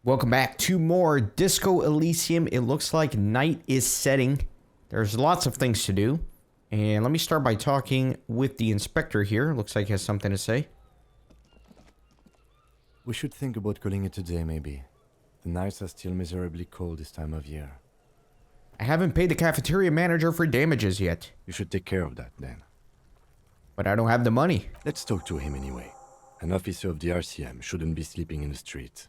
Welcome back to more Disco Elysium. It looks like night is setting. There's lots of things to do. And let me start by talking with the inspector here. Looks like he has something to say. We should think about calling it a day, maybe. The nights are still miserably cold this time of year. I haven't paid the cafeteria manager for damages yet. You should take care of that, then. But I don't have the money. Let's talk to him anyway. An officer of the RCM shouldn't be sleeping in the street.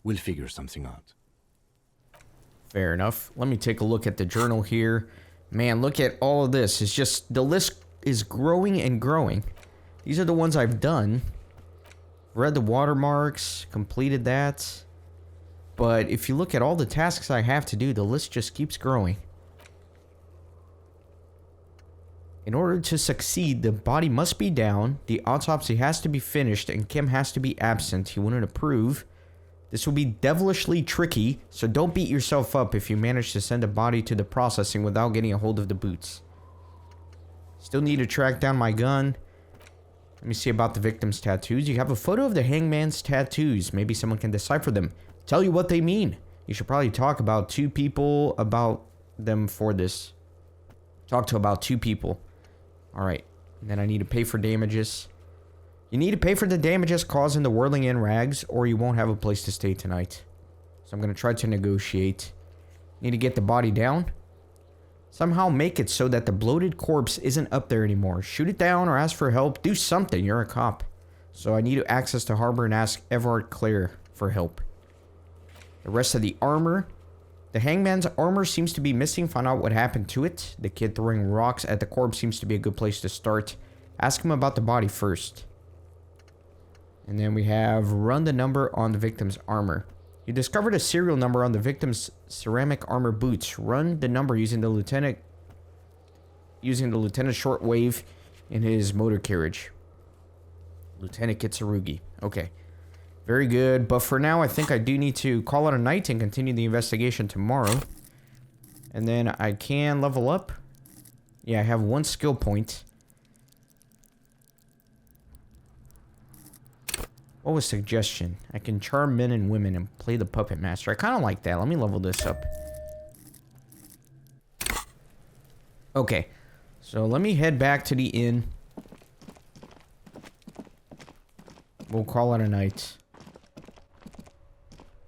We'll figure something out. Fair enough. Let me take a look at the journal here. Man, look at all of this. It's just, the list is growing and growing. These are the ones I've done. Read the watermarks, completed that. But if you look at all the tasks I have to do, the list just keeps growing. In order to succeed, the body must be down, the autopsy has to be finished, and Kim has to be absent. He wouldn't approve. This will be devilishly tricky, so don't beat yourself up if you manage to send a body to the processing without getting a hold of the boots. Still need to track down my gun. Let me see about the victim's tattoos. You have a photo of the hangman's tattoos. Maybe someone can decipher them. Tell you what they mean. You should probably talk about two people about them for this. Talk to about two people. Alright. And then I need to pay for damages. You need to pay for the damages caused in the whirling in rags, or you won't have a place to stay tonight. So I'm going to try to negotiate. Need to get the body down. Somehow make it so that the bloated corpse isn't up there anymore. Shoot it down or ask for help. Do something. You're a cop. So I need to access the harbor and ask Everard Clare for help. The rest of the armor. The hangman's armor seems to be missing. Find out what happened to it. The kid throwing rocks at the corpse seems to be a good place to start. Ask him about the body first. And then we have run the number on the victim's armor. You discovered a serial number on the victim's ceramic armor boots. Run the number using the lieutenant shortwave in his motor carriage. Lieutenant Kitsuragi. Okay. Very good. But for now, I think I do need to call it a night and continue the investigation tomorrow. And then I can level up. Yeah, I have one skill point. What was suggestion? I can charm men and women and play the puppet master. I kind of like that. Let me level this up. Okay. So let me head back to the inn. We'll call it a night.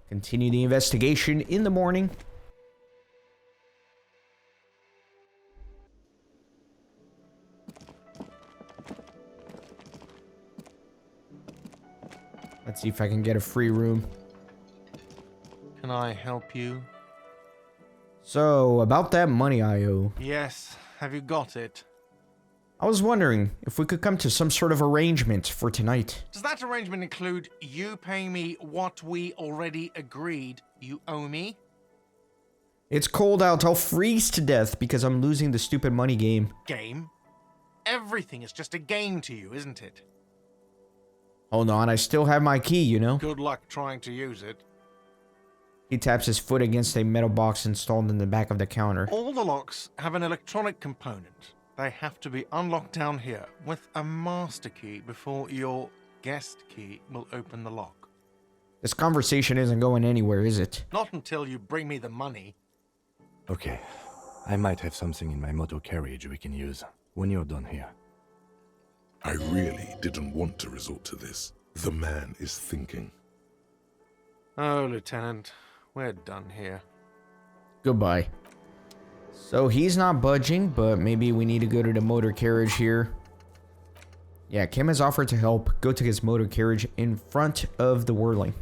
Continue the investigation in the morning. Let's see if I can get a free room. Can I help you? So, about that money I owe. Yes. Have you got it? I was wondering if we could come to some sort of arrangement for tonight. Does that arrangement include you paying me what we already agreed you owe me? It's cold out. I'll freeze to death because I'm losing the stupid money game. Game? Everything is just a game to you, isn't it? Hold on, I still have my key, you know? Good luck trying to use it. He taps his foot against a metal box installed in the back of the counter. All the locks have an electronic component. They have to be unlocked down here with a master key before your guest key will open the lock. This conversation isn't going anywhere, is it? Not until you bring me the money. Okay. I might have something in my motor carriage we can use when you're done here. I really didn't want to resort to this. The man is thinking. Oh, Lieutenant, we're done here. Goodbye. So he's not budging, but maybe we need to go to the motor carriage here. Yeah, Kim has offered to help. Go to his motor carriage in front of the whirling.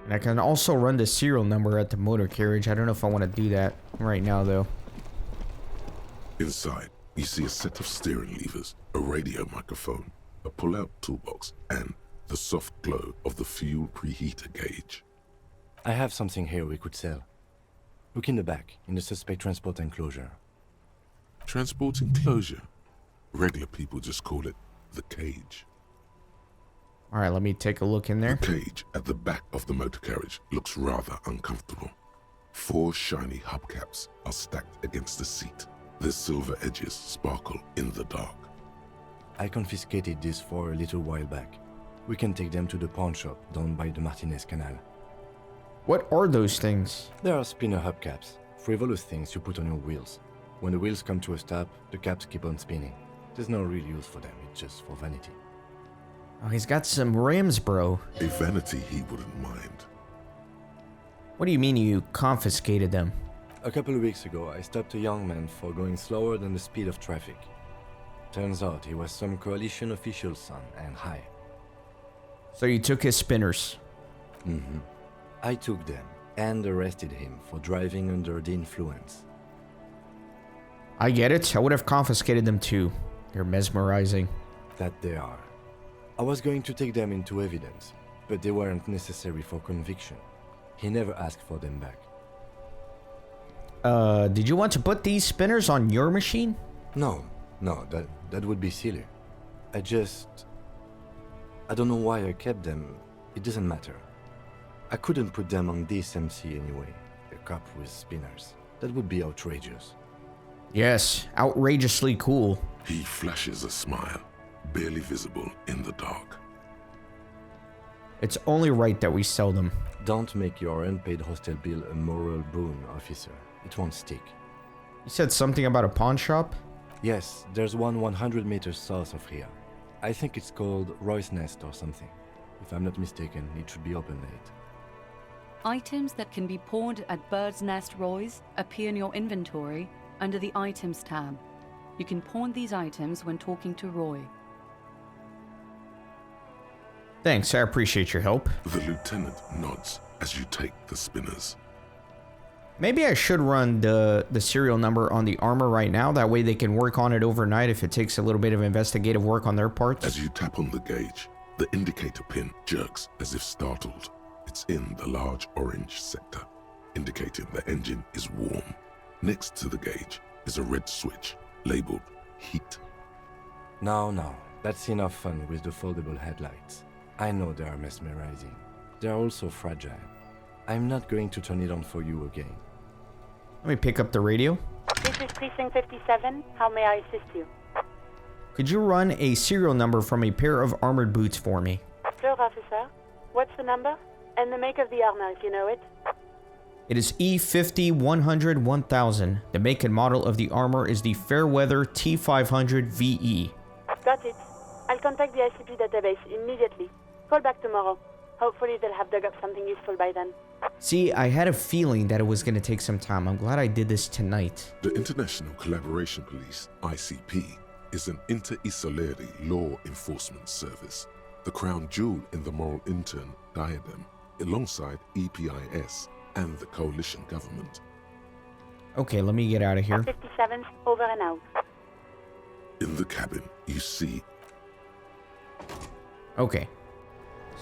And I can also run the serial number at the motor carriage. I don't know if I want to do that right now, though. Inside, you see a set of steering levers, a radio microphone, a pull-out toolbox, and the soft glow of the fuel preheater gauge. I have something here we could sell. Look in the back, in the suspect transport enclosure. Transport enclosure? Regular people just call it the cage. Alright, let me take a look in there. The cage at the back of the motor carriage looks rather uncomfortable. 4 shiny hubcaps are stacked against the seat. Their silver edges sparkle in the dark. I confiscated this for a little while back. We can take them to the pawn shop down by the Martinez Canal. What are those things? There are spinner hubcaps, frivolous things you put on your wheels. When the wheels come to a stop, the caps keep on spinning. There's no real use for them, it's just for vanity. Oh, he's got some rims, bro. A vanity he wouldn't mind. What do you mean you confiscated them? A couple of weeks ago, I stopped a young man for going slower than the speed of traffic. Turns out he was some coalition official's son and high. So you took his spinners. Mm-hmm. I took them and arrested him for driving under the influence. I get it. I would have confiscated them too. They're mesmerizing. That they are. I was going to take them into evidence, but they weren't necessary for conviction. He never asked for them back. Did you want to put these spinners on your machine? No, that would be silly. I don't know why I kept them. It doesn't matter. I couldn't put them on this MC anyway. A cop with spinners. That would be outrageous. Yes, outrageously cool. He flashes a smile, barely visible in the dark. It's only right that we sell them. Don't make your unpaid hostel bill a moral boon, officer. It won't stick. You said something about a pawn shop? Yes, there's one 100 meters south of here. I think it's called Roy's Nest or something. If I'm not mistaken, it should be open late. Items that can be pawned at Bird's Nest Roy's appear in your inventory under the Items tab. You can pawn these items when talking to Roy. Thanks, I appreciate your help. The lieutenant nods as you take the spinners. Maybe I should run the serial number on the armor right now. That way they can work on it overnight if it takes a little bit of investigative work on their part. As you tap on the gauge, the indicator pin jerks as if startled. It's in the large orange sector, indicating the engine is warm. Next to the gauge is a red switch labeled heat. No, that's enough fun with the foldable headlights. I know they are mesmerizing. They are also fragile. I'm not going to turn it on for you again. Let me pick up the radio. This is Precinct 57. How may I assist you? Could you run a serial number from a pair of armored boots for me? Sure, officer. What's the number? And the make of the armor, if you know it. It is E50 100 1000. The make and model of the armor is the Fairweather T500 VE. Got it. I'll contact the ICP database immediately. Call back tomorrow. Hopefully they'll have dug up something useful by then. See, I had a feeling that it was going to take some time. I'm glad I did this tonight. The International Collaboration Police, ICP, is an inter-Isolari law enforcement service, the crown jewel in the moral intern diadem, alongside EPIS and the coalition government. Okay, let me get out of here. 57, over and out. In the cabin, you see... Okay.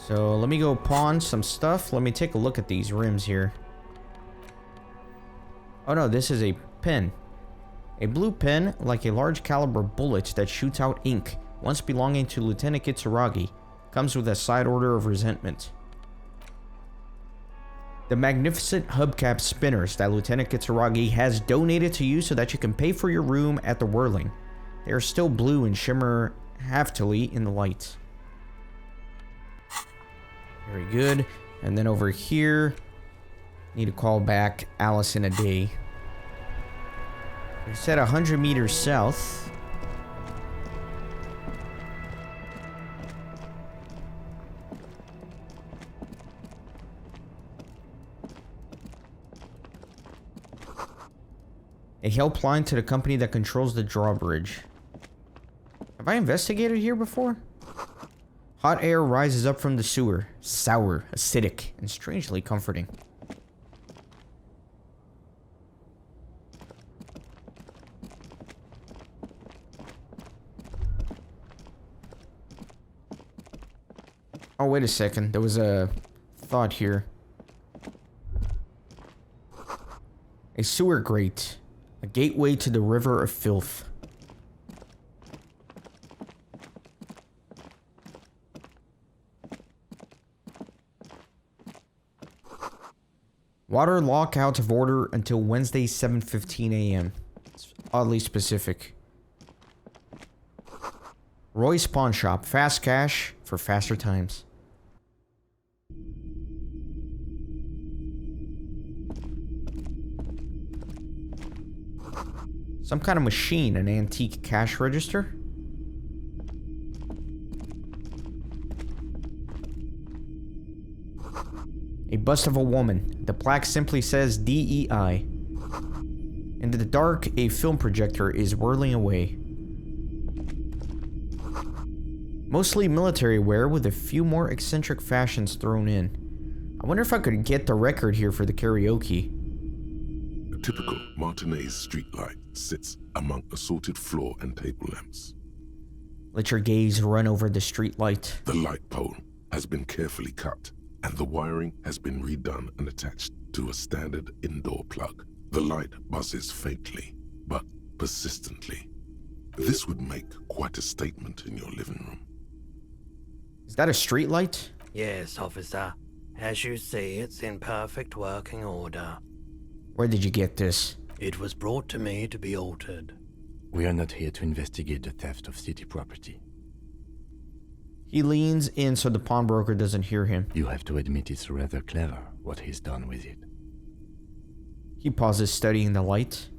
So, let me go pawn some stuff. Let me take a look at these rims here. Oh no, this is a pen. A blue pen, like a large caliber bullet that shoots out ink, once belonging to Lieutenant Kitsuragi, comes with a side order of resentment. The magnificent hubcap spinners that Lieutenant Kitsuragi has donated to you so that you can pay for your room at the Whirling. They are still blue and shimmer haftily in the light. Very good. And then over here, need to call back Alice in a day. We said 100 meters south. A helpline to the company that controls the drawbridge. Have I investigated here before? Hot air rises up from the sewer. Sour, acidic, and strangely comforting. Oh, wait a second. There was a thought here. A sewer grate. A gateway to the river of filth. Water lock out of order until Wednesday 7:15 a.m. It's oddly specific. Roy's Pawn Shop. Fast cash for faster times. Some kind of machine, an antique cash register? A bust of a woman. The plaque simply says DEI. In the dark, a film projector is whirling away. Mostly military wear with a few more eccentric fashions thrown in. I wonder if I could get the record here for the karaoke. A typical Martinez streetlight sits among assorted floor and table lamps. Let your gaze run over the street light. The light pole has been carefully cut, and the wiring has been redone and attached to a standard indoor plug. The light buzzes faintly, but persistently. This would make quite a statement in your living room. Is that a street light? Yes, officer. As you see, it's in perfect working order. Where did you get this? It was brought to me to be altered. We are not here to investigate the theft of city property. He leans in so the pawnbroker doesn't hear him. You have to admit it's rather clever what he's done with it. He pauses, studying the light.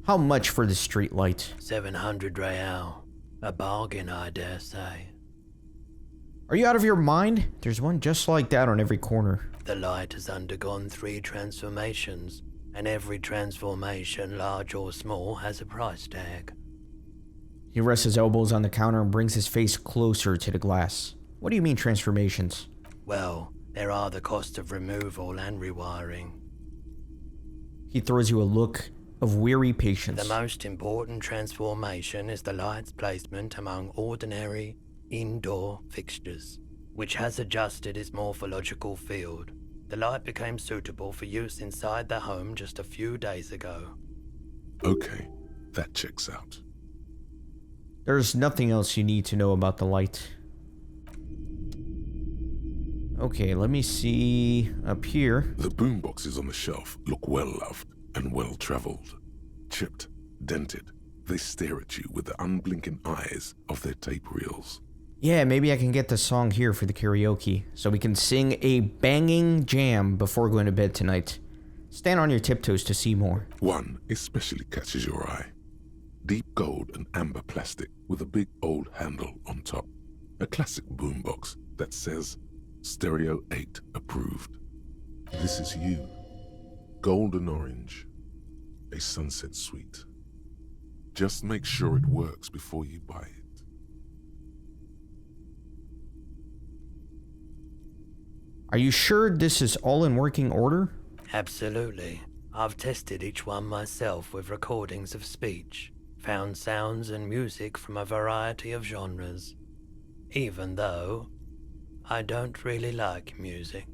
How much for the street light? 700 real. A bargain, I dare say. Are you out of your mind? There's one just like that on every corner. The light has undergone 3 transformations, and every transformation, large or small, has a price tag. He rests his elbows on the counter and brings his face closer to the glass. What do you mean transformations? Well, there are the cost of removal and rewiring. He throws you a look of weary patience. The most important transformation is the light's placement among ordinary indoor fixtures, which has adjusted its morphological field. The light became suitable for use inside the home just a few days ago. Okay, that checks out. There's nothing else you need to know about the light. Okay, let me see up here. The boomboxes on the shelf look well-loved and well-traveled. Chipped, dented, they stare at you with the unblinking eyes of their tape reels. Yeah, maybe I can get the song here for the karaoke, so we can sing a banging jam before going to bed tonight. Stand on your tiptoes to see more. One especially catches your eye. Deep gold and amber plastic with a big old handle on top. A classic boombox that says Stereo 8 approved. This is you. Golden orange. A sunset suite. Just make sure it works before you buy it. Are you sure this is all in working order? Absolutely. I've tested each one myself with recordings of speech, found sounds and music from a variety of genres, even though I don't really like music.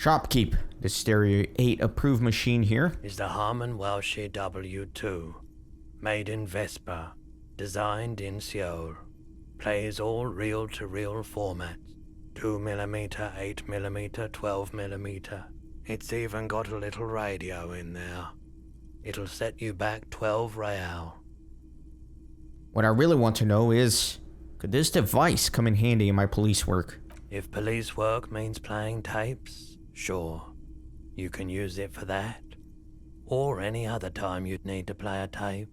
Shopkeep. The Stereo 8 approved machine here. Is the Harman Welsh W2, made in Vespa, designed in Seoul, plays all reel-to-reel formats. 2mm, 8mm, 12mm. It's even got a little radio in there. It'll set you back 12 real. What I really want to know is, could this device come in handy in my police work? If police work means playing tapes, sure. You can use it for that. Or any other time you'd need to play a tape.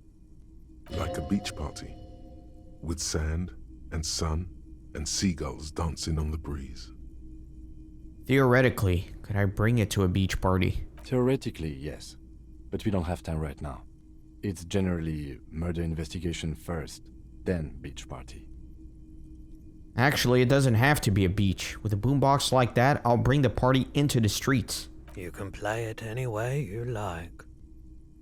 Like a beach party. With sand and sun and seagulls dancing on the breeze. Theoretically, could I bring it to a beach party? Theoretically, yes. But we don't have time right now. It's generally murder investigation first, then beach party. Actually, it doesn't have to be a beach. With a boombox like that, I'll bring the party into the streets. You can play it any way you like.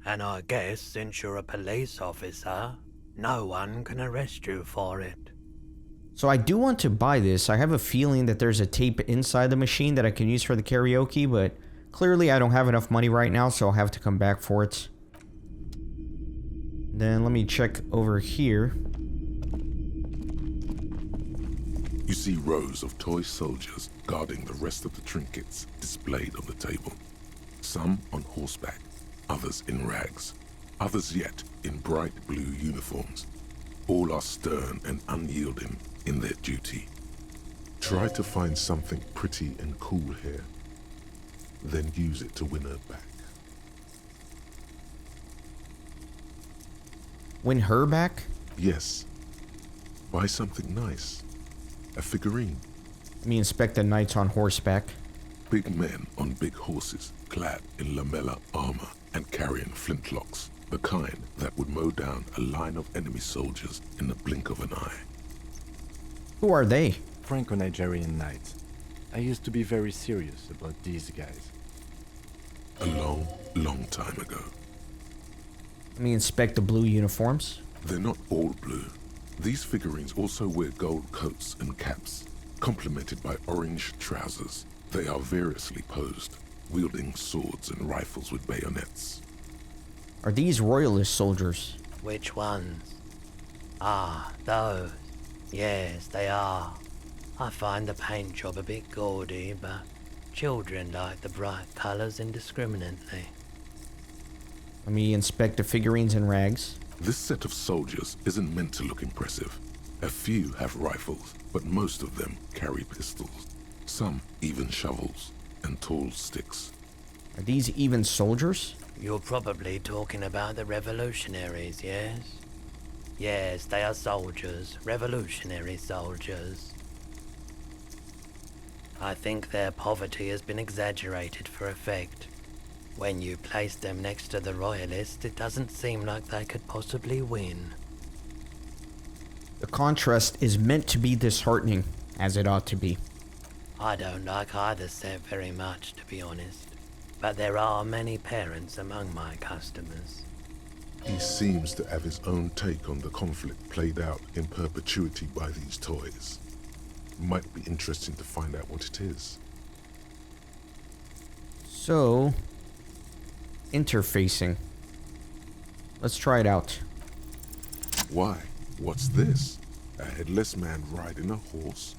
And I guess since you're a police officer, no one can arrest you for it. So I do want to buy this. I have a feeling that there's a tape inside the machine that I can use for the karaoke, but clearly I don't have enough money right now, so I'll have to come back for it. Then let me check over here. You see rows of toy soldiers guarding the rest of the trinkets displayed on the table. Some on horseback, others in rags, others yet in bright blue uniforms. All are stern and unyielding in their duty. Try to find something pretty and cool here, then use it to win her back. Win her back? Yes. Buy something nice. A figurine. Let me inspect the knights on horseback. Big men on big horses, clad in lamella armor and carrying flintlocks, the kind that would mow down a line of enemy soldiers in the blink of an eye. Who are they? Franco-Nigerian knights. I used to be very serious about these guys. A long, long time ago. Let me inspect the blue uniforms. They're not all blue. These figurines also wear gold coats and caps, complemented by orange trousers. They are variously posed, wielding swords and rifles with bayonets. Are these royalist soldiers? Which ones? Ah, those. Yes, they are. I find the paint job a bit gaudy, but children like the bright colours indiscriminately. Let me inspect the figurines and rags. This set of soldiers isn't meant to look impressive. A few have rifles, but most of them carry pistols. Some even shovels and tall sticks. Are these even soldiers? You're probably talking about the revolutionaries, yes? Yes, they are soldiers, revolutionary soldiers. I think their poverty has been exaggerated for effect. When you place them next to the royalists, it doesn't seem like they could possibly win. The contrast is meant to be disheartening, as it ought to be. I don't like either set very much, to be honest. But there are many parents among my customers. He seems to have his own take on the conflict played out in perpetuity by these toys. Might be interesting to find out what it is. So, interfacing. Let's try it out. Why? What's this? A headless man riding a horse?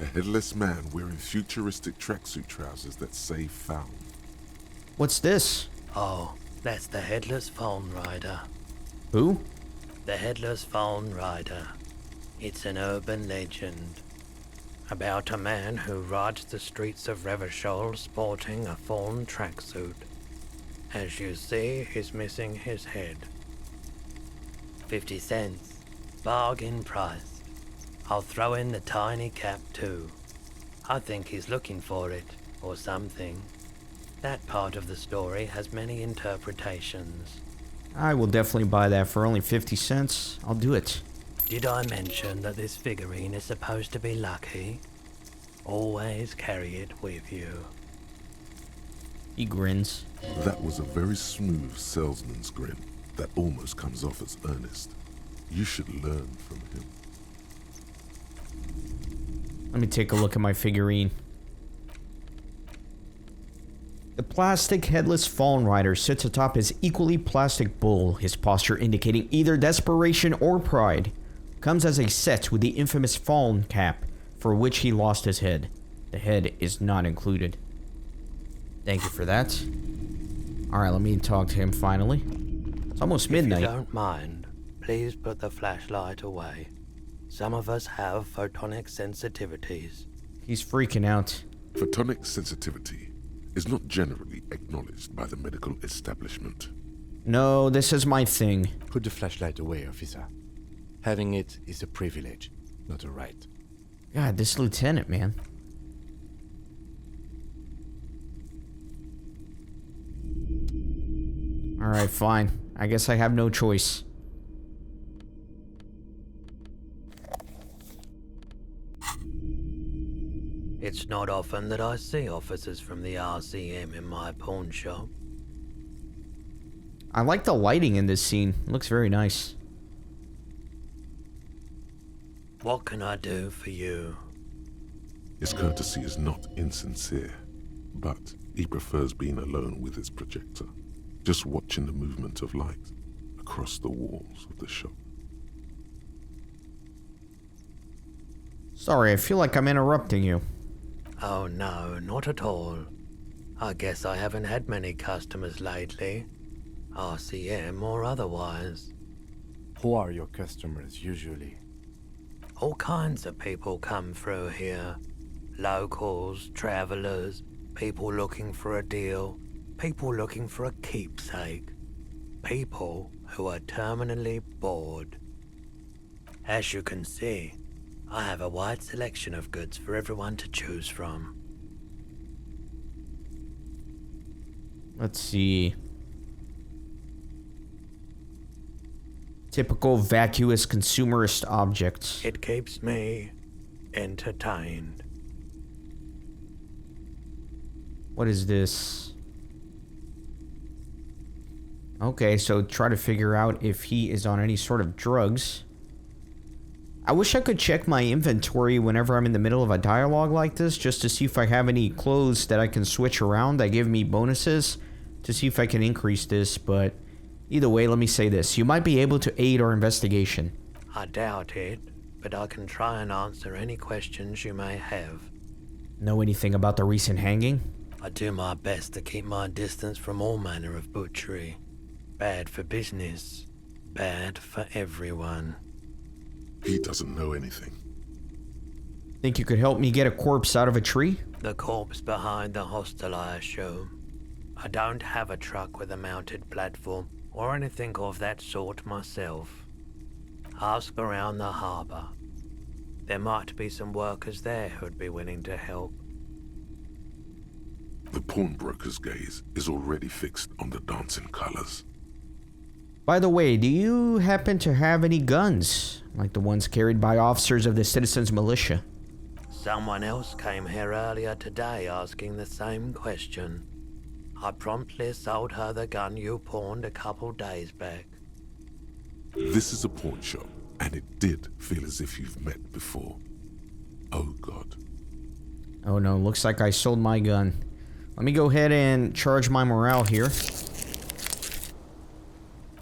A headless man wearing futuristic tracksuit trousers that say found. What's this? Oh, that's the Headless Phone Rider. Who? The Headless Phone Rider. It's an urban legend about a man who rides the streets of Revachol sporting a fawn tracksuit. As you see, he's missing his head. 50 cents. Bargain price. I'll throw in the tiny cap too. I think he's looking for it, or something. That part of the story has many interpretations. I will definitely buy that for only 50 cents. I'll do it. Did I mention that this figurine is supposed to be lucky? Always carry it with you. He grins. That was a very smooth salesman's grin that almost comes off as earnest. You should learn from him. Let me take a look at my figurine. The plastic headless fawn rider sits atop his equally plastic bull, his posture indicating either desperation or pride. Comes as a set with the infamous fawn cap, for which he lost his head. The head is not included. Thank you for that. Alright, let me talk to him finally. It's almost midnight. If you don't mind, please put the flashlight away. Some of us have photonic sensitivities. He's freaking out. Photonic sensitivity is not generally acknowledged by the medical establishment. No, this is my thing. Put the flashlight away, officer. Having it is a privilege, not a right. God, this lieutenant, man. Alright, fine. I guess I have no choice. It's not often that I see officers from the RCM in my pawn shop. I like the lighting in this scene. It looks very nice. What can I do for you? His courtesy is not insincere, but he prefers being alone with his projector, just watching the movement of light across the walls of the shop. Sorry, I feel like I'm interrupting you. Oh no, not at all. I guess I haven't had many customers lately, RCM or otherwise. Who are your customers usually? All kinds of people come through here. Locals, travelers, people looking for a deal, people looking for a keepsake, people who are terminally bored. As you can see, I have a wide selection of goods for everyone to choose from. Let's see. Typical vacuous consumerist objects. It keeps me entertained. What is this? Okay, so try to figure out if he is on any sort of drugs. I wish I could check my inventory whenever I'm in the middle of a dialogue like this, just to see if I have any clothes that I can switch around that give me bonuses, to see if I can increase this, but either way, let me say this. You might be able to aid our investigation. I doubt it, but I can try and answer any questions you may have. Know anything about the recent hanging? I do my best to keep my distance from all manner of butchery. Bad for business, bad for everyone. He doesn't know anything. Think you could help me get a corpse out of a tree? The corpse behind the hostel, I assume. I don't have a truck with a mounted platform or anything of that sort myself. Ask around the harbour. There might be some workers there who'd be willing to help. The pawnbroker's gaze is already fixed on the dancing colors. By the way, do you happen to have any guns? Like the ones carried by officers of the Citizens Militia? Someone else came here earlier today asking the same question. I promptly sold her the gun you pawned a couple days back. This is a pawn shop, and it did feel as if you've met before. Oh God. Oh no, looks like I sold my gun. Let me go ahead and charge my morale here.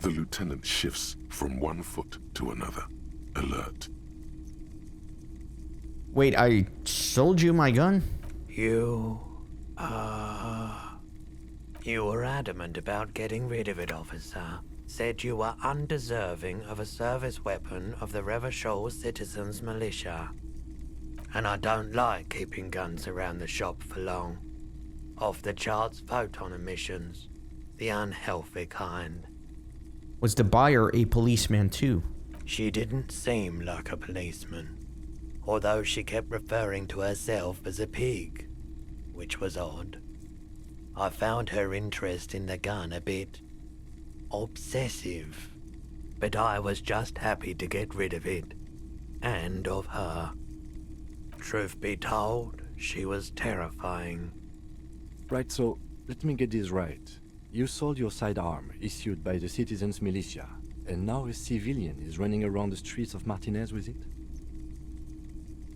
The lieutenant shifts from one foot to another, alert. Wait, I sold you my gun? You were adamant about getting rid of it, officer. Said you were undeserving of a service weapon of the Revachol Citizens Militia. And I don't like keeping guns around the shop for long. Off-the-charts photon emissions. The unhealthy kind. Was the buyer a policeman too? She didn't seem like a policeman. Although she kept referring to herself as a pig. Which was odd. I found her interest in the gun a bit obsessive. But I was just happy to get rid of it. And of her. Truth be told, she was terrifying. Right, so let me get this right. You sold your sidearm, issued by the Citizens Militia, and now a civilian is running around the streets of Martinez with it?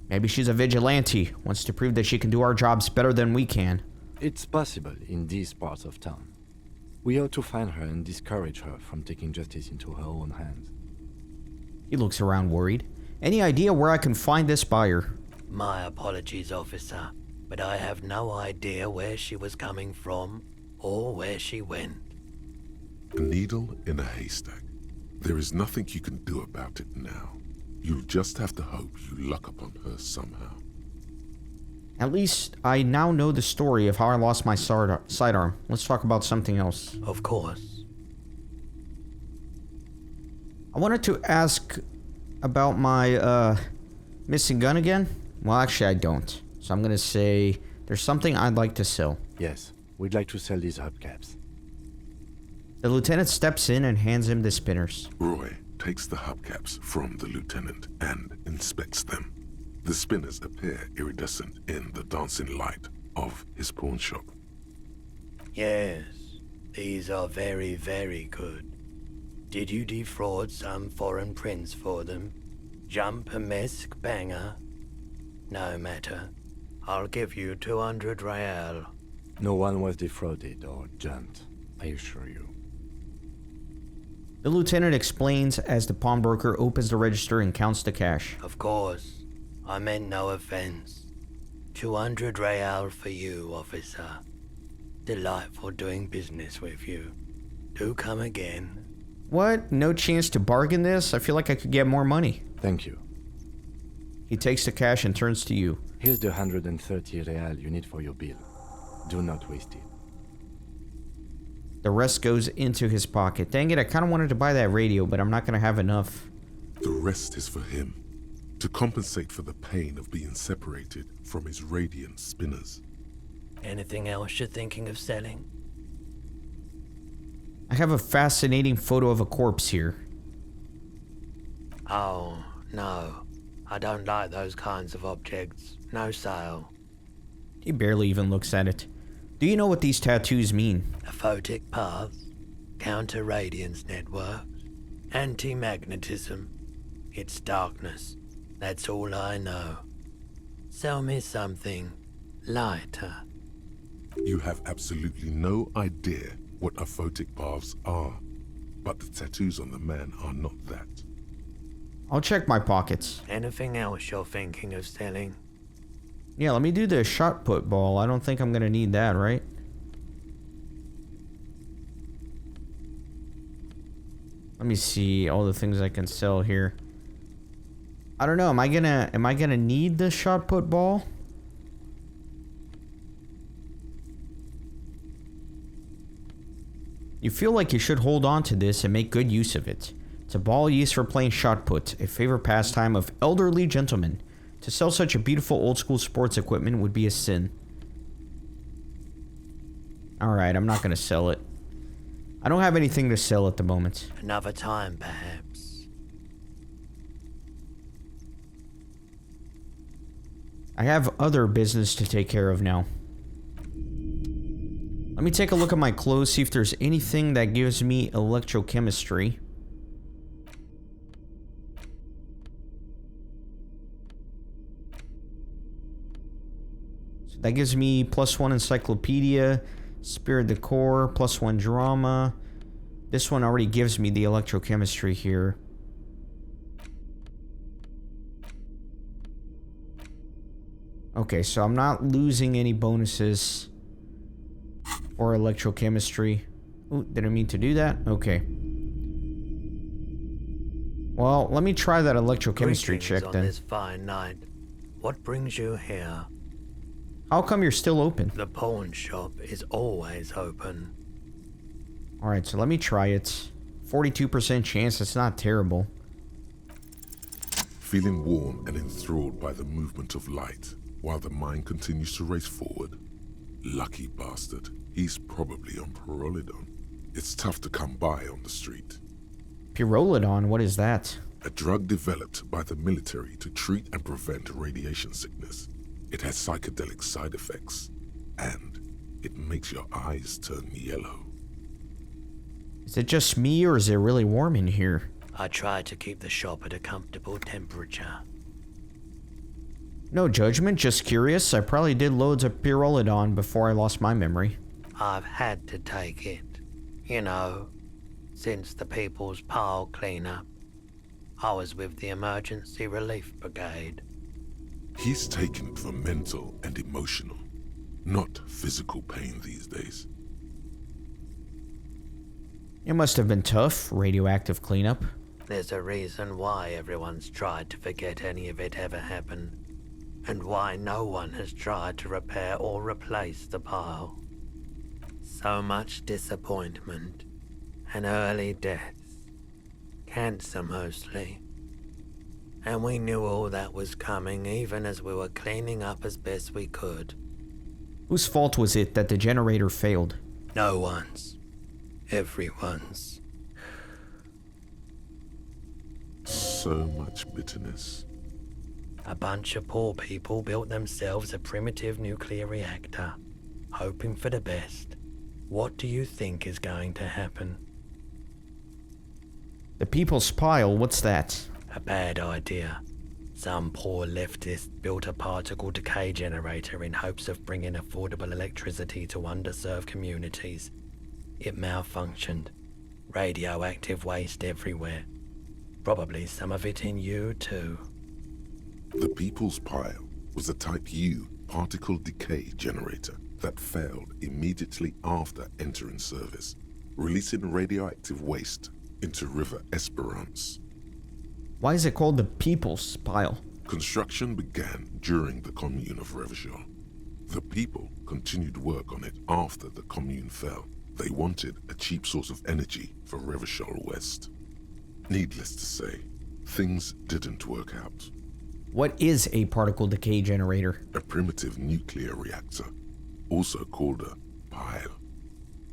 Maybe she's a vigilante, wants to prove that she can do our jobs better than we can. It's possible in these parts of town. We ought to find her and discourage her from taking justice into her own hands. He looks around worried. Any idea where I can find this buyer? My apologies, officer, but I have no idea where she was coming from or where she went. A needle in a haystack. There is nothing you can do about it now. You'll just have to hope you luck upon her somehow. At least I now know the story of how I lost my sidearm. Let's talk about something else. Of course. I wanted to ask about my missing gun again. Well, actually I don't. So I'm gonna say there's something I'd like to sell. Yes, we'd like to sell these hubcaps. The lieutenant steps in and hands him the spinners. Roy takes the hubcaps from the lieutenant and inspects them. The spinners appear iridescent in the dancing light of his pawn shop. Yes, these are very, very good. Did you defraud some foreign prince for them? Jump-a-mesque banger? No matter. I'll give you 200 real. No one was defrauded or jumped, I assure you. The lieutenant explains as the pawnbroker opens the register and counts the cash. Of course. I meant no offense. 200 real for you, officer. Delightful doing business with you. Do come again. What? No chance to bargain this? I feel like I could get more money. Thank you. He takes the cash and turns to you. Here's the 130 real you need for your bill. Do not waste it. The rest goes into his pocket. Dang it, I kind of wanted to buy that radio, but I'm not going to have enough. The rest is for him, to compensate for the pain of being separated from his radiant spinners. Anything else you're thinking of selling? I have a fascinating photo of a corpse here. Oh, no. I don't like those kinds of objects. No sale. He barely even looks at it. Do you know what these tattoos mean? Aphotic paths, counter-radiance networks, anti-magnetism. It's darkness. That's all I know. Sell me something lighter. You have absolutely no idea what aphotic paths are, but the tattoos on the man are not that. I'll check my pockets. Anything else you're thinking of selling? Yeah, let me do the shot put ball. I don't think I'm gonna need that, right? Let me see all the things I can sell here. I don't know. Am I gonna need the shot put ball? You feel like you should hold on to this and make good use of it. It's a ball used for playing shot put, a favorite pastime of elderly gentlemen. To sell such a beautiful old school sports equipment would be a sin. Alright, I'm not gonna sell it. I don't have anything to sell at the moment. Another time, perhaps. I have other business to take care of now. Let me take a look at my clothes, see if there's anything that gives me electrochemistry. So that gives me +1 encyclopedia, spirit decor, +1 drama. This one already gives me the electrochemistry here. Okay, so I'm not losing any bonuses for electrochemistry. Ooh, didn't mean to do that. Okay. Well, let me try that electrochemistry check on then. This fine night. What brings you here? How come you're still open? The pawn shop is always open. Alright, so let me try it. 42% chance, it's not terrible. Feeling warm and enthralled by the movement of light, while the mind continues to race forward. Lucky bastard. He's probably on Pyrrolidon. It's tough to come by on the street. Pyrrolidon, what is that? A drug developed by the military to treat and prevent radiation sickness. It has psychedelic side effects, and it makes your eyes turn yellow. Is it just me, or is it really warm in here? I try to keep the shop at a comfortable temperature. No judgment, just curious. I probably did loads of Pyrrolidon before I lost my memory. I've had to take it. You know, since the People's Pile cleanup. I was with the Emergency Relief Brigade. He's taken it for mental and emotional, not physical pain these days. It must have been tough, radioactive cleanup. There's a reason why everyone's tried to forget any of it ever happened, and why no one has tried to repair or replace the pile. So much disappointment, and early deaths. Cancer mostly. And we knew all that was coming even as we were cleaning up as best we could. Whose fault was it that the generator failed? No one's. Everyone's. So much bitterness. A bunch of poor people built themselves a primitive nuclear reactor, hoping for the best. What do you think is going to happen? The People's Pile, what's that? A bad idea. Some poor leftist built a particle decay generator in hopes of bringing affordable electricity to underserved communities. It malfunctioned. Radioactive waste everywhere. Probably some of it in you too. The People's Pile was a Type U particle decay generator that failed immediately after entering service, releasing radioactive waste into River Esperance. Why is it called the People's Pile? Construction began during the Commune of Revachol. The people continued work on it after the Commune fell. They wanted a cheap source of energy for Revachol West. Needless to say, things didn't work out. What is a particle decay generator? A primitive nuclear reactor, also called a pile.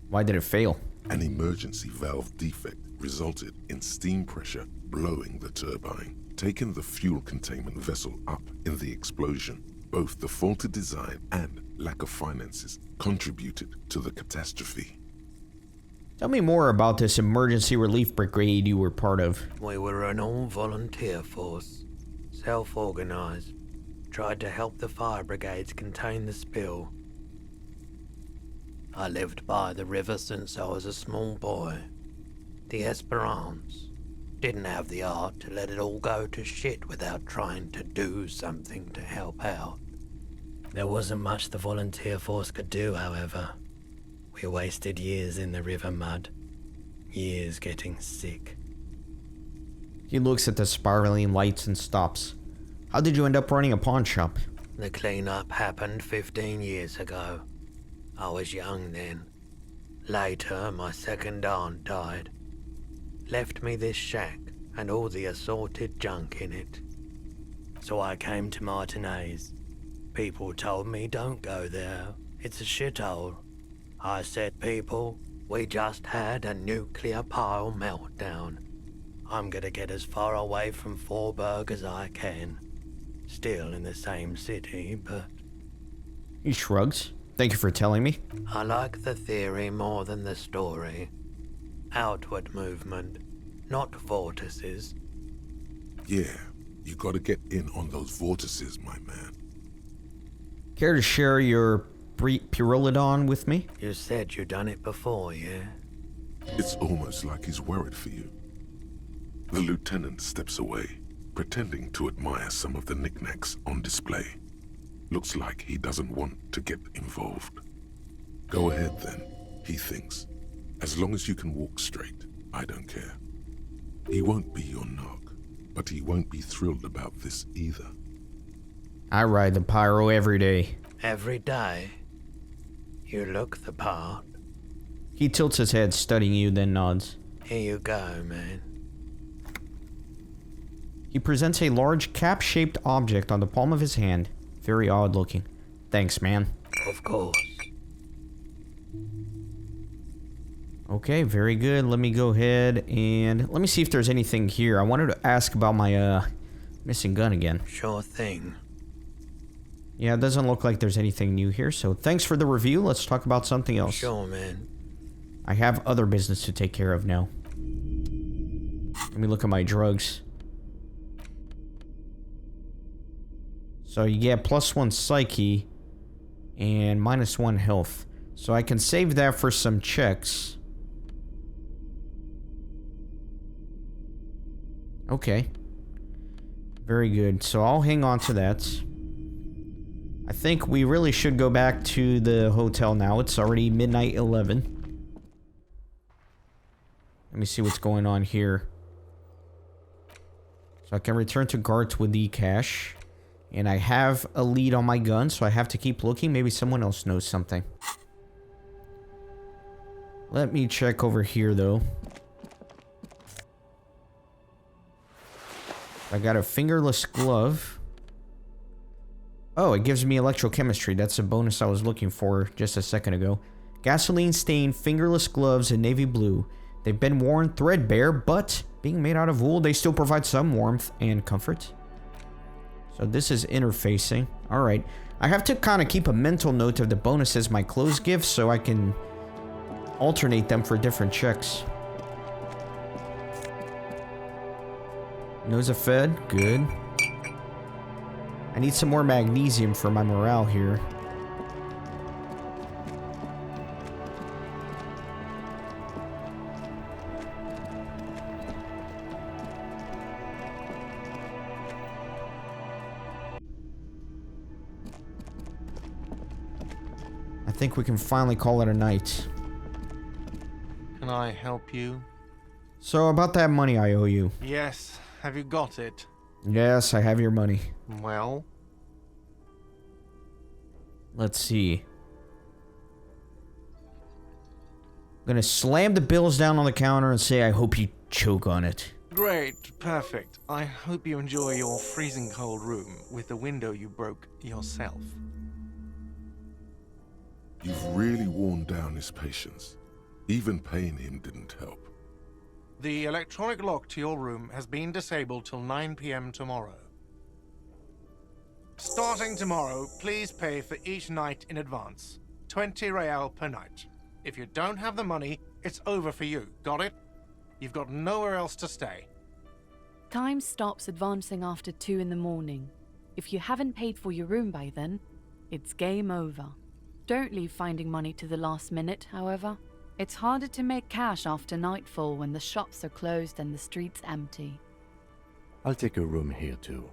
Why did it fail? An emergency valve defect resulted in steam pressure blowing the turbine, taking the fuel containment vessel up in the explosion. Both the faulty design and lack of finances contributed to the catastrophe. Tell me more about this emergency relief brigade you were part of. We were an all-volunteer force, self-organized, tried to help the fire brigades contain the spill. I lived by the river since I was a small boy. The Esperance didn't have the art to let it all go to shit without trying to do something to help out. There wasn't much the volunteer force could do, however. We wasted years in the river mud. Years getting sick. He looks at the spiraling lights and stops. How did you end up running a pawn shop? The cleanup happened 15 years ago. I was young then. Later, my second aunt died. Left me this shack and all the assorted junk in it. So I came to Martinez. People told me don't go there. It's a shithole. I said, people, we just had a nuclear pile meltdown. I'm gonna get as far away from Forburg as I can. Still in the same city, but... He shrugs. Thank you for telling me. I like the theory more than the story. Outward movement, not vortices. Yeah, you gotta get in on those vortices, my man. Care to share your Pyrrolidon with me? You said you done it before, yeah? It's almost like he's worried for you. The lieutenant steps away, pretending to admire some of the knickknacks on display. Looks like he doesn't want to get involved. Go ahead then, he thinks. As long as you can walk straight, I don't care. He won't be your knock, but he won't be thrilled about this either. I ride the Pyro every day. Every day? You look the part. He tilts his head, studying you, then nods. Here you go, man. He presents a large cap-shaped object on the palm of his hand. Very odd looking. Thanks, man. Of course. Okay, very good. Let me go ahead and... let me see if there's anything here. I wanted to ask about my, missing gun again. Sure thing. Yeah, it doesn't look like there's anything new here, so thanks for the review. Let's talk about something else. Sure, man. I have other business to take care of now. Let me look at my drugs. So you get +1 psyche and -1 health. So I can save that for some checks. Okay. Very good. So I'll hang on to that. I think we really should go back to the hotel now. It's already midnight 11. Let me see what's going on here. So I can return to guards with the cash. And I have a lead on my gun, so I have to keep looking. Maybe someone else knows something. Let me check over here, though. I got a fingerless glove. Oh, it gives me electrochemistry. That's a bonus I was looking for just a second ago. Gasoline-stained fingerless gloves in navy blue. They've been worn threadbare, but being made out of wool, they still provide some warmth and comfort. So this is interfacing. Alright. I have to kind of keep a mental note of the bonuses my clothes give so I can alternate them for different checks. Nose fed. Good. I need some more magnesium for my morale here. I think we can finally call it a night. Can I help you? So about that money I owe you. Yes, have you got it? Yes, I have your money. Well, Let's see. I'm gonna slam the bills down on the counter and say I hope you choke on it. great, perfect. I hope you enjoy your freezing cold room with the window you broke yourself. You've really worn down his patience. Even paying him didn't help. The electronic lock to your room has been disabled till 9 p.m. tomorrow. Starting tomorrow, please pay for each night in advance. 20 real per night. If you don't have the money, it's over for you. Got it? You've got nowhere else to stay. Time stops advancing after 2 in the morning. If you haven't paid for your room by then, it's game over. Don't leave finding money to the last minute, however. It's harder to make cash after nightfall when the shops are closed and the streets empty. I'll take a room here too.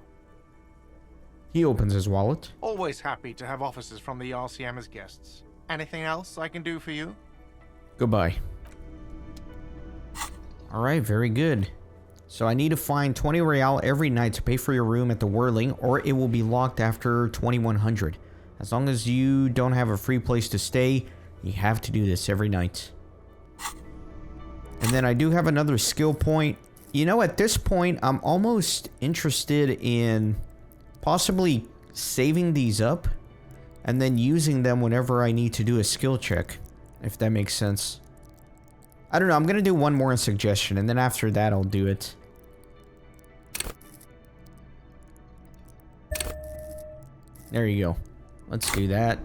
He opens his wallet. Always happy to have officers from the RCM as guests. Anything else I can do for you? Goodbye. Alright, very good. So I need to find 20 real every night to pay for your room at the Whirling, or it will be locked after 2100. As long as you don't have a free place to stay, you have to do this every night. And then I do have another skill point. You know, at this point, I'm almost interested in possibly saving these up and then using them whenever I need to do a skill check, if that makes sense. I don't know, I'm gonna do one more suggestion, and then after that I'll do it. There you go. Let's do that.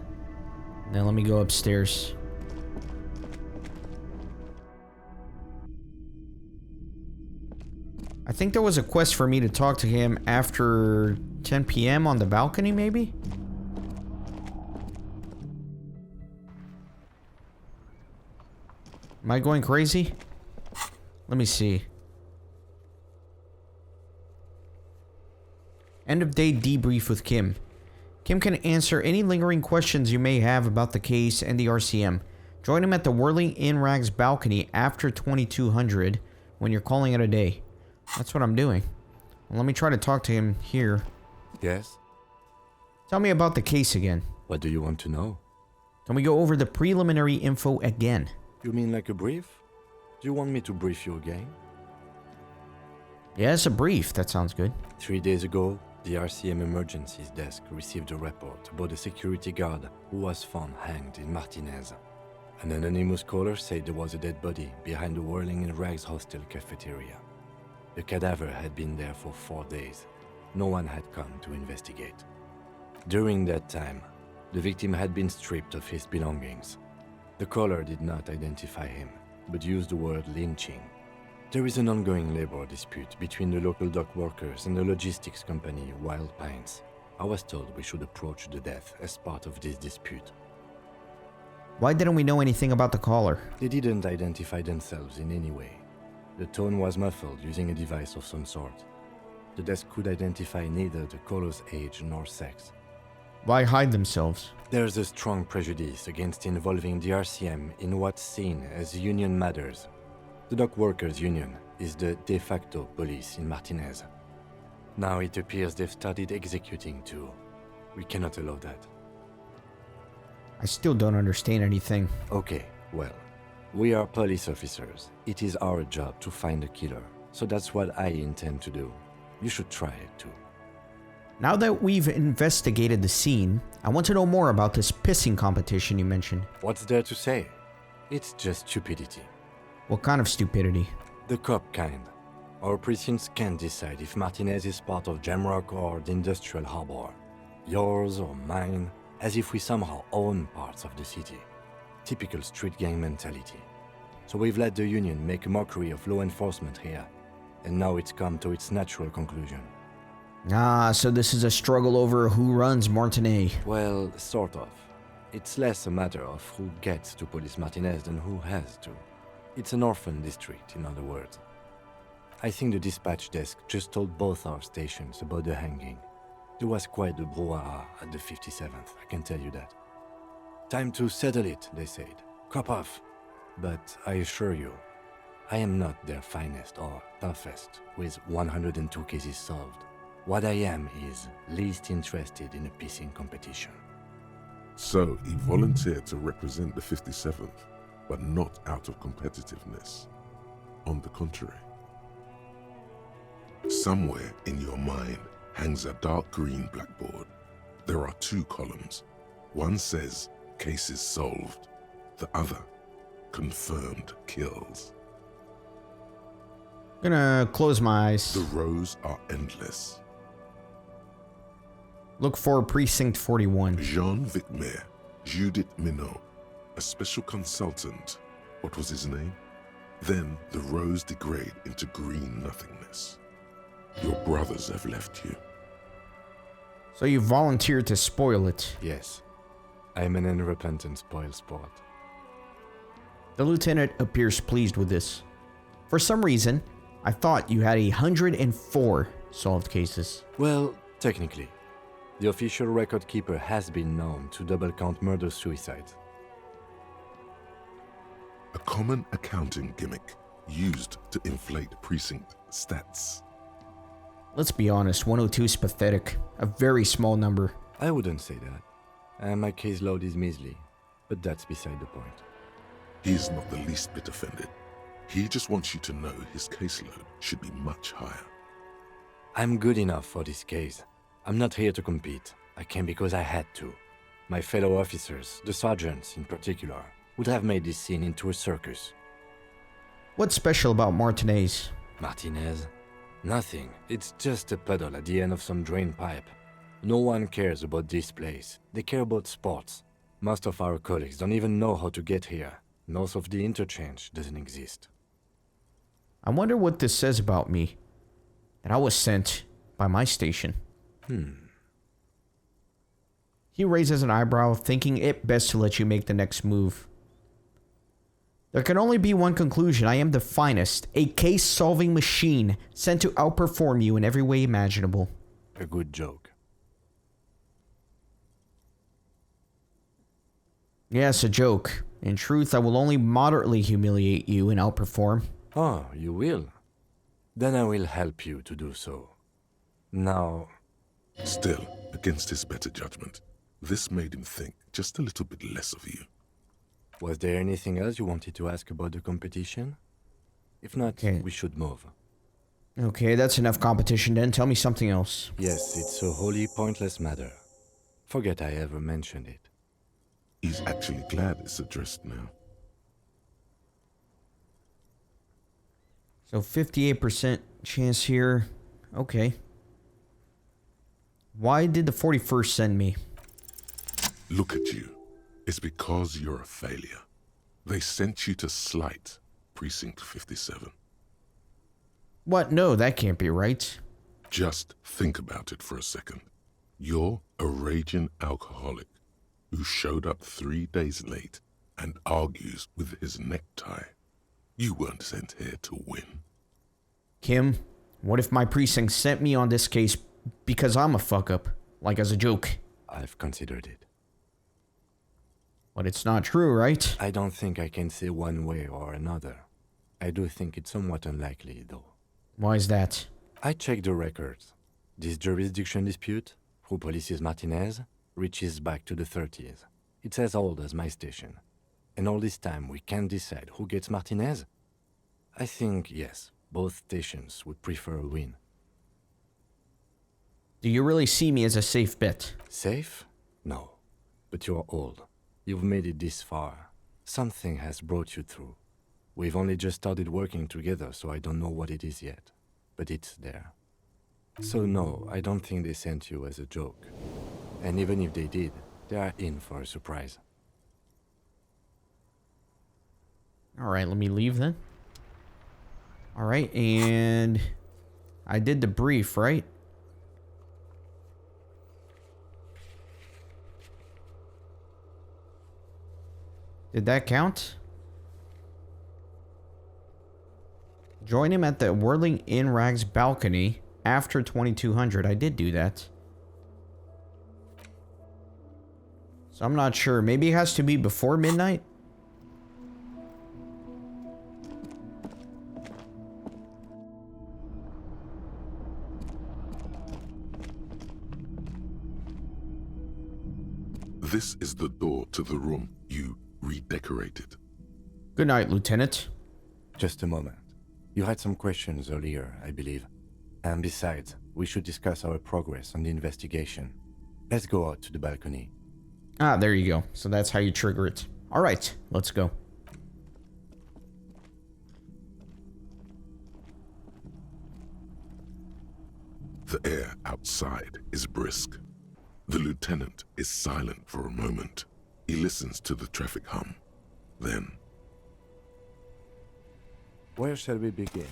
Now let me go upstairs. I think there was a quest for me to talk to him after 10 p.m. on the balcony, maybe? Am I going crazy? Let me see. End of day debrief with Kim. Kim can answer any lingering questions you may have about the case and the RCM. Join him at the Whirling in Rags balcony after 2200 when you're calling it a day. That's what I'm doing. Well, let me try to talk to him here. Yes? Tell me about the case again. What do you want to know? Can we go over the preliminary info again? You mean like a brief? Do you want me to brief you again? Yes, a brief. That sounds good. 3 days ago, the RCM Emergencies Desk received a report about a security guard who was found hanged in Martinez. An anonymous caller said there was a dead body behind the Whirling in Rags hostel cafeteria. The cadaver had been there for 4 days. No one had come to investigate. During that time, the victim had been stripped of his belongings. The caller did not identify him, but used the word lynching. There is an ongoing labor dispute between the local dock workers and the logistics company Wild Pines. I was told we should approach the death as part of this dispute. Why didn't we know anything about the caller? They didn't identify themselves in any way. The tone was muffled using a device of some sort. The desk could identify neither the caller's age nor sex. Why hide themselves? There's a strong prejudice against involving the RCM in what's seen as union matters. The dock workers' union is the de facto police in Martinez. Now it appears they've started executing too. We cannot allow that. I still don't understand anything. Okay, well, we are police officers. It is our job to find a killer. So that's what I intend to do. You should try it too. Now that we've investigated the scene, I want to know more about this pissing competition you mentioned. What's there to say? It's just stupidity. What kind of stupidity? The cop kind. Our precincts can't decide if Martinez is part of Jamrock or the Industrial Harbor. Yours or mine, as if we somehow own parts of the city. Typical street gang mentality. So we've let the union make a mockery of law enforcement here, and now it's come to its natural conclusion. Ah, so this is a struggle over who runs Martinez. Well, sort of. It's less a matter of who gets to police Martinez than who has to. It's an orphan district, in other words. I think the dispatch desk just told both our stations about the hanging. There was quite the brouhaha at the 57th, I can tell you that. Time to settle it, they said. Cop off. But I assure you, I am not their finest or toughest, with 102 cases solved. What I am is least interested in a piecing competition. So he volunteered to represent the 57th, but not out of competitiveness. On the contrary. Somewhere in your mind hangs a dark green blackboard. There are 2 columns. One says, cases solved. The other, confirmed kills. I'm gonna close my eyes. The rows are endless. Look for Precinct 41. Jean Vicmer, Judith Minot, a special consultant. What was his name? Then the rows degrade into green nothingness. Your brothers have left you. So you volunteered to spoil it. Yes, I am an unrepentant spoil sport. The lieutenant appears pleased with this. For some reason, I thought you had 104 solved cases. Well, technically, the official record keeper has been known to double count murder-suicides. A common accounting gimmick used to inflate precinct stats. Let's be honest, 102 is pathetic. A very small number. I wouldn't say that. And my caseload is measly, but that's beside the point. He is not the least bit offended. He just wants you to know his caseload should be much higher. I'm good enough for this case. I'm not here to compete. I came because I had to. My fellow officers, the sergeants in particular, would have made this scene into a circus. What's special about Martinez? Martinez? Nothing. It's just a puddle at the end of some drain pipe. No one cares about this place. They care about sports. Most of our colleagues don't even know how to get here. North of the interchange doesn't exist. I wonder what this says about me. That I was sent by my station. He raises an eyebrow, thinking it best to let you make the next move. There can only be one conclusion. I am the finest, a case-solving machine sent to outperform you in every way imaginable. A good joke. Yes, a joke. In truth, I will only moderately humiliate you and outperform. Oh, you will? Then I will help you to do so. Now... Still, against his better judgment, this made him think just a little bit less of you. Was there anything else you wanted to ask about the competition? If not, we should move. Okay, that's enough competition then. Tell me something else. Yes, it's a wholly pointless matter. Forget I ever mentioned it. He's actually glad it's addressed now. So 58% chance here. Okay. Why did the 41st send me? Look at you. It's because you're a failure. They sent you to slight Precinct 57. What? No, that can't be right. Just think about it for a second. You're a raging alcoholic who showed up 3 days late and argues with his necktie. You weren't sent here to win. Kim, what if my precinct sent me on this case because I'm a fuck-up? Like as a joke. I've considered it. But it's not true, right? I don't think I can say one way or another. I do think it's somewhat unlikely, though. Why is that? I checked the records. This jurisdiction dispute, who polices Martinez, reaches back to the 30s. It's as old as my station. And all this time we can't decide who gets Martinez? I think, yes, both stations would prefer a win. Do you really see me as a safe bet? Safe? No. But you're old. You've made it this far. Something has brought you through. We've only just started working together, so I don't know what it is yet. But it's there. So no, I don't think they sent you as a joke. And even if they did, they are in for a surprise. Alright, let me leave then. Alright, and... I did the brief, right? Did that count? Join him at the Whirling In Rags balcony after 2200. I did do that. So I'm not sure. Maybe it has to be before midnight? This is the door to the room you redecorated. Good night, Lieutenant. Just a moment. You had some questions earlier, I believe. And besides, we should discuss our progress on the investigation. Let's go out to the balcony. Ah, there you go. So that's how you trigger it. Alright, let's go. The air outside is brisk. The lieutenant is silent for a moment. He listens to the traffic hum. Then, Where shall we begin?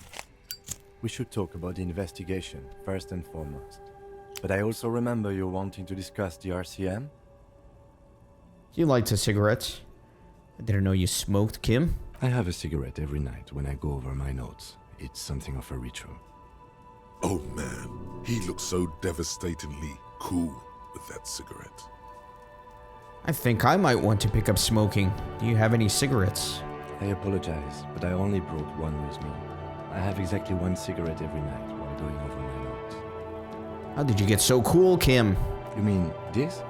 We should talk about the investigation, first and foremost. But I also remember you wanting to discuss the RCM? You light a cigarette. I didn't know you smoked, Kim. I have a cigarette every night when I go over my notes. It's something of a ritual. oh man, he looks so devastatingly cool with that cigarette. I think I might want to pick up smoking. Do you have any cigarettes? I apologize, but I only brought one with me. I have exactly one cigarette every night while going over my notes. How did you get so cool, Kim? You mean this?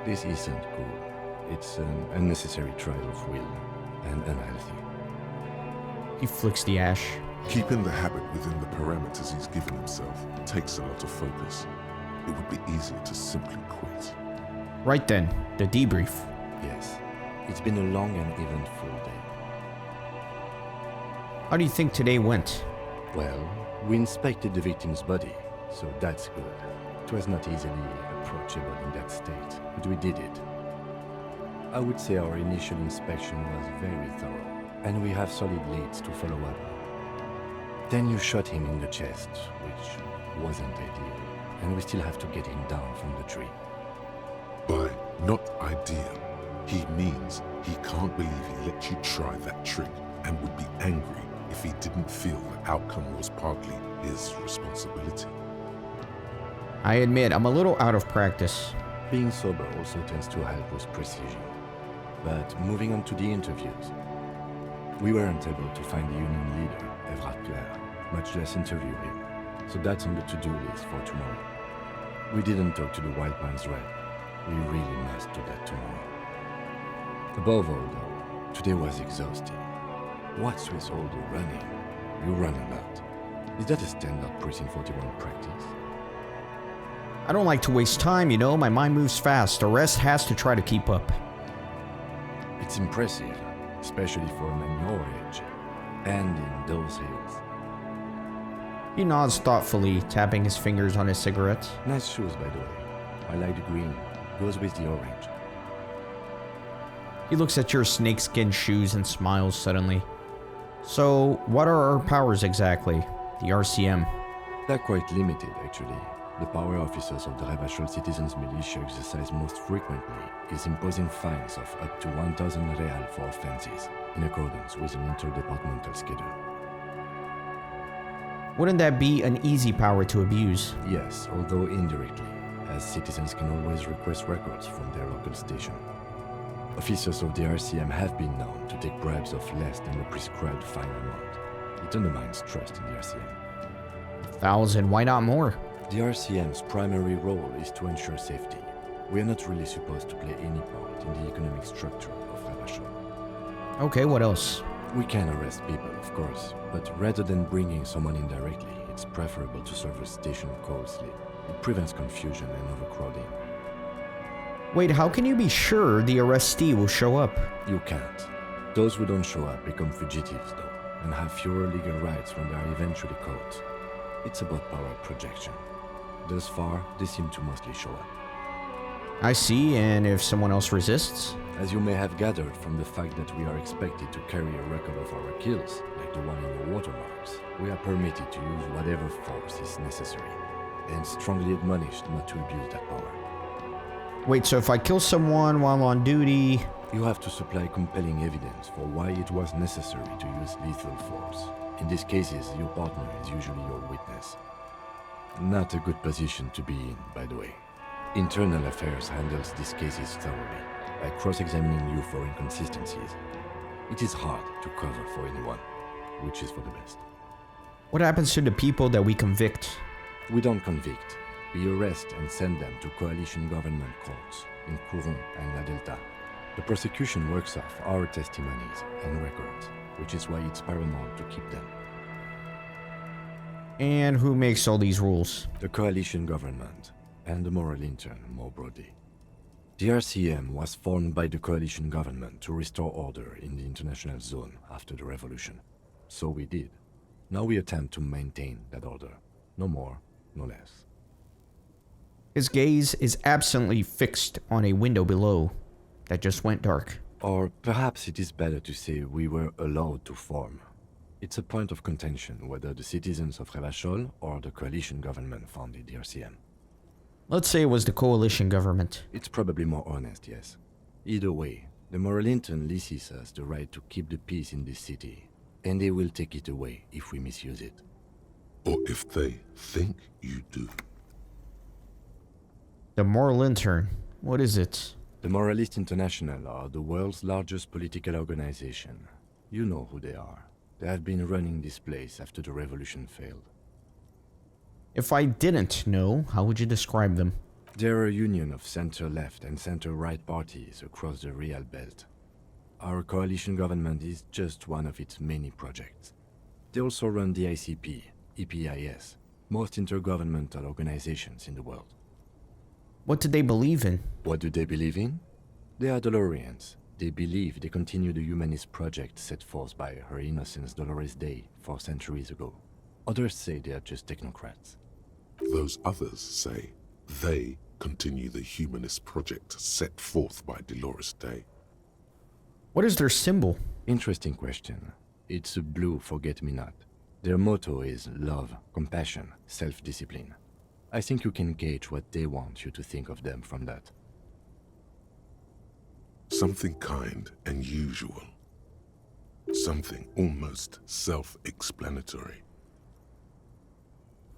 This isn't cool. It's an unnecessary trial of will and unhealthy. He flicks the ash. Keeping the habit within the parameters he's given himself takes a lot of focus. It would be easier to simply quit. Right then, the debrief. Yes, it's been a long and eventful day. How do you think today went? Well, we inspected the victim's body, so that's good. It was not easily approachable in that state, but we did it. I would say our initial inspection was very thorough, and we have solid leads to follow up. Then you shot him in the chest, which wasn't ideal, and we still have to get him down from the tree. By not ideal, he means he can't believe he let you try that trick and would be angry if he didn't feel the outcome was partly his responsibility. I admit, I'm a little out of practice. Being sober also tends to help with precision. But moving on to the interviews. We weren't able to find the union leader, Everard Clare, much less interview him. So that's on the to-do list for tomorrow. We didn't talk to the Wild Pines Red. We really must do that tomorrow. Above all though, today was exhausting. What's with all the running? You run a lot. Is that a standard Precinct 41 practice? I don't like to waste time, you know. My mind moves fast. The rest has to try to keep up. It's impressive, especially for a man your age, and in those hills. He nods thoughtfully, tapping his fingers on his cigarette. Nice shoes, by the way. I like the green. Goes with the orange. He looks at your snakeskin shoes and smiles suddenly. So, what are our powers exactly? The RCM. They're quite limited, actually. The power officers of the Ravachol Citizens Militia exercise most frequently is imposing fines of up to 1,000 real for offenses, in accordance with an interdepartmental schedule. Wouldn't that be an easy power to abuse? Yes, although indirectly, as citizens can always request records from their local station. Officers of the RCM have been known to take bribes of less than the prescribed fine amount. It undermines trust in the RCM. 1,000, why not more? The RCM's primary role is to ensure safety. We are not really supposed to play any part in the economic structure of Ravachol. Okay, what else? We can arrest people, of course, but rather than bringing someone in directly, it's preferable to serve a station call slip. It prevents confusion and overcrowding. Wait, how can you be sure the arrestee will show up? You can't. Those who don't show up become fugitives, though, and have fewer legal rights when they are eventually caught. It's about power projection. Thus far, they seem to mostly show up. I see, and if someone else resists? As you may have gathered from the fact that we are expected to carry a record of our kills, like the one in the watermarks, we are permitted to use whatever force is necessary, and strongly admonished not to abuse that power. Wait, so if I kill someone while on duty... You have to supply compelling evidence for why it was necessary to use lethal force. In these cases, your partner is usually your witness. Not a good position to be in, by the way. Internal Affairs handles these cases thoroughly, by cross-examining you for inconsistencies. It is hard to cover for anyone, which is for the best. What happens to the people that we convict? We don't convict. We arrest and send them to coalition government courts. in Courant and La Delta. The prosecution works off our testimonies and records, which is why it's paramount to keep them. And who makes all these rules? The coalition government, and the moral intern more broadly. The RCM was formed by the coalition government to restore order in the international zone after the revolution. So we did. Now we attempt to maintain that order. No more, no less. His gaze is absently fixed on a window below that just went dark. Or perhaps it is better to say we were allowed to form. It's a point of contention whether the citizens of Revachol or the coalition government founded the RCM. Let's say it was the coalition government. It's probably more honest, yes. Either way, the moral intern leases us the right to keep the peace in this city, and they will take it away if we misuse it. Or if they think you do. The moral intern. What is it? The Moralist International are the world's largest political organization. You know who they are. They have been running this place after the revolution failed. If I didn't know, how would you describe them? They're a union of center-left and center-right parties across the Real Belt. Our coalition government is just one of its many projects. They also run the ICP, EPIS, most intergovernmental organizations in the world. What do they believe in? What do they believe in? They are Dolorians. They believe they continue the humanist project set forth by Her Innocence Dolores Day 4 centuries ago. Others say they are just technocrats. Those others say they continue the humanist project set forth by Dolores Day. What is their symbol? Interesting question. It's a blue forget-me-not. Their motto is love, compassion, self-discipline. I think you can gauge what they want you to think of them from that. Something kind and usual. Something almost self-explanatory.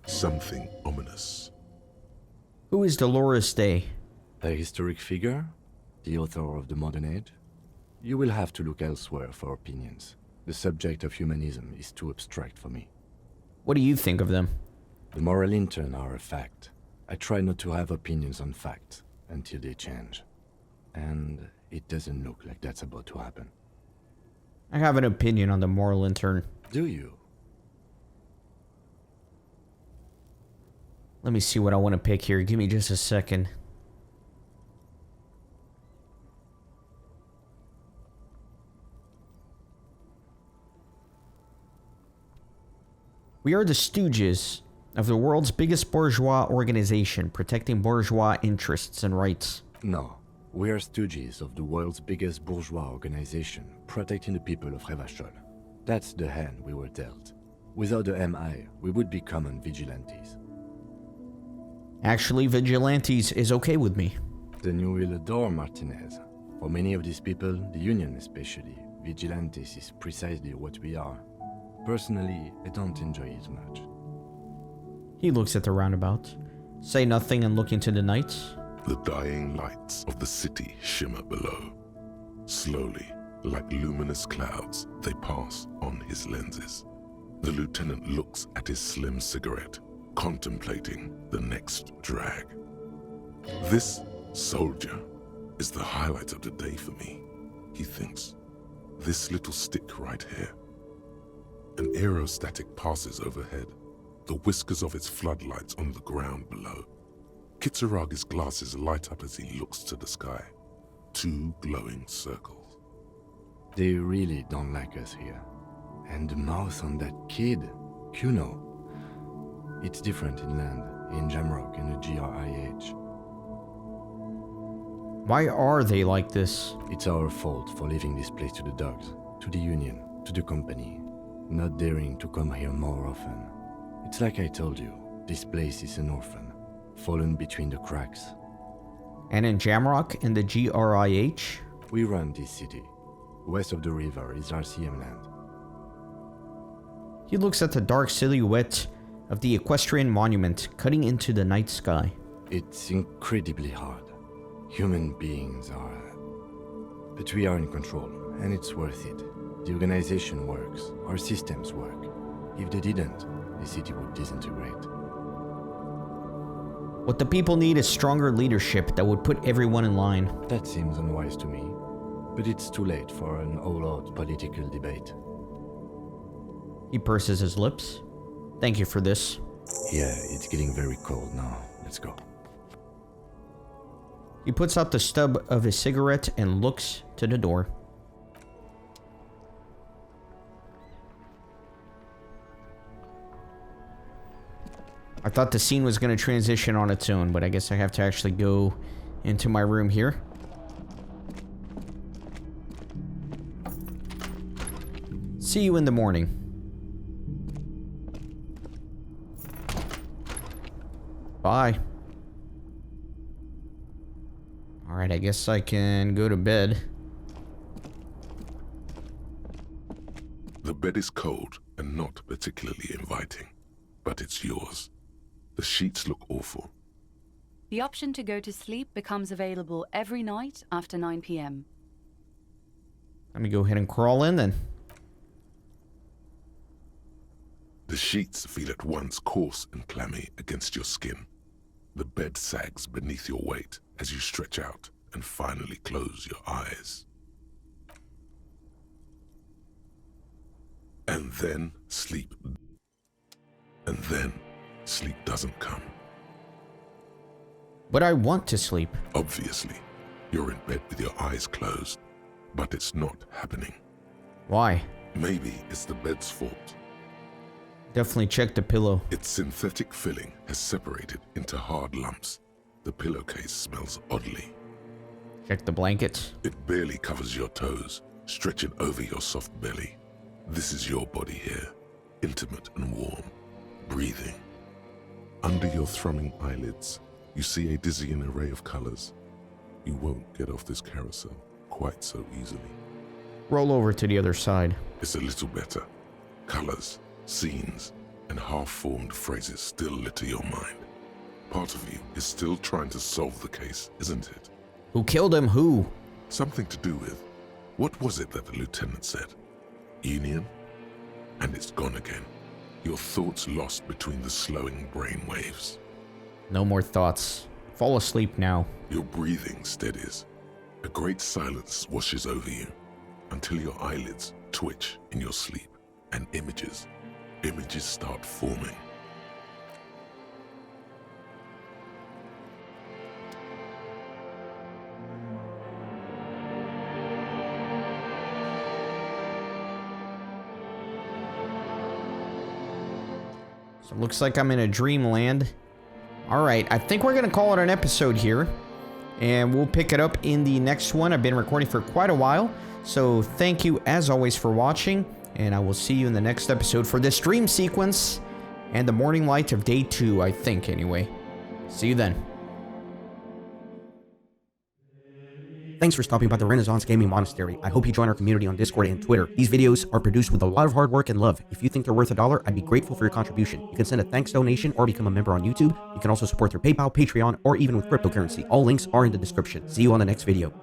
Something ominous. Who is Dolores Day? A historic figure? The author of the modern age? You will have to look elsewhere for opinions. The subject of humanism is too abstract for me. What do you think of them? The moral intern are a fact. I try not to have opinions on facts until they change. And it doesn't look like that's about to happen. I have an opinion on the moral intern. Do you? Let me see what I want to pick here. Give me just a second. We are the stooges of the world's biggest bourgeois organization, protecting bourgeois interests and rights. No. We are stooges of the world's biggest bourgeois organization, protecting the people of Revachol. That's the hand we were dealt. Without the MI, we would be common vigilantes. Actually, vigilantes is okay with me. Then you will adore Martinez. For many of these people, the Union especially, vigilantes is precisely what we are. Personally, I don't enjoy it much. He looks at the roundabout. Say nothing and look into the night. The dying lights of the city shimmer below. Slowly, like luminous clouds, they pass on his lenses. The lieutenant looks at his slim cigarette, contemplating the next drag. This soldier is the highlight of the day for me, he thinks. This little stick right here. An aerostatic passes overhead, the whiskers of its floodlights on the ground below. Kitsuragi's glasses light up as he looks to the sky. 2 glowing circles. They really don't like us here. And the mouth on that kid, Kuno. It's different inland, in Jamrock and the GRIH. Why are they like this? It's our fault for leaving this place to the dogs, to the Union, to the company, not daring to come here more often. It's like I told you, this place is an orphan. Fallen between the cracks. And in Jamrock and the GRIH? We run this city. West of the river is RCM land. He looks at the dark silhouette of the equestrian monument cutting into the night sky. It's incredibly hard. Human beings are... But we are in control, and it's worth it. The organization works. Our systems work. If they didn't, the city would disintegrate. What the people need is stronger leadership that would put everyone in line. That seems unwise to me. But it's too late for an all-out political debate. He purses his lips. Thank you for this. Yeah, it's getting very cold now. Let's go. He puts out the stub of his cigarette and looks to the door. I thought the scene was going to transition on its own, but I guess I have to actually go into my room here. See you in the morning. Bye. Alright, I guess I can go to bed. The bed is cold and not particularly inviting, but it's yours. The sheets look awful. The option to go to sleep becomes available every night after 9 p.m. Let me go ahead and crawl in then. The sheets feel at once coarse and clammy against your skin. The bed sags beneath your weight as you stretch out and finally close your eyes. And then sleep. And then sleep doesn't come. But I want to sleep. Obviously, you're in bed with your eyes closed, but it's not happening. Why? Maybe it's the bed's fault. Definitely check the pillow. Its synthetic filling has separated into hard lumps. The pillowcase smells oddly. Check the blankets. It barely covers your toes, stretching over your soft belly. This is your body here, intimate and warm, breathing. Under your thrumming eyelids, you see a dizzying array of colors. You won't get off this carousel quite so easily. Roll over to the other side. It's a little better. Colors, scenes, and half-formed phrases still litter your mind. Part of you is still trying to solve the case, isn't it? Who killed him? Who? Something to do with, what was it that the lieutenant said? Union? And it's gone again. Your thoughts lost between the slowing brain waves. No more thoughts. Fall asleep now. Your breathing steadies. A great silence washes over you until your eyelids twitch in your sleep and images start forming. So it looks like I'm in a dreamland. Alright, I think we're going to call it an episode here. And we'll pick it up in the next one. I've been recording for quite a while. So thank you as always for watching. And I will see you in the next episode for this dream sequence. And the morning light of day 2, I think anyway. See you then. Thanks for stopping by the Renaissance Gaming Monastery. I hope you join our community on Discord and Twitter. These videos are produced with a lot of hard work and love. If you think they're worth $1, I'd be grateful for your contribution. You can send a thanks donation or become a member on YouTube. You can also support through PayPal, Patreon, or even with cryptocurrency. All links are in the description. See you on the next video.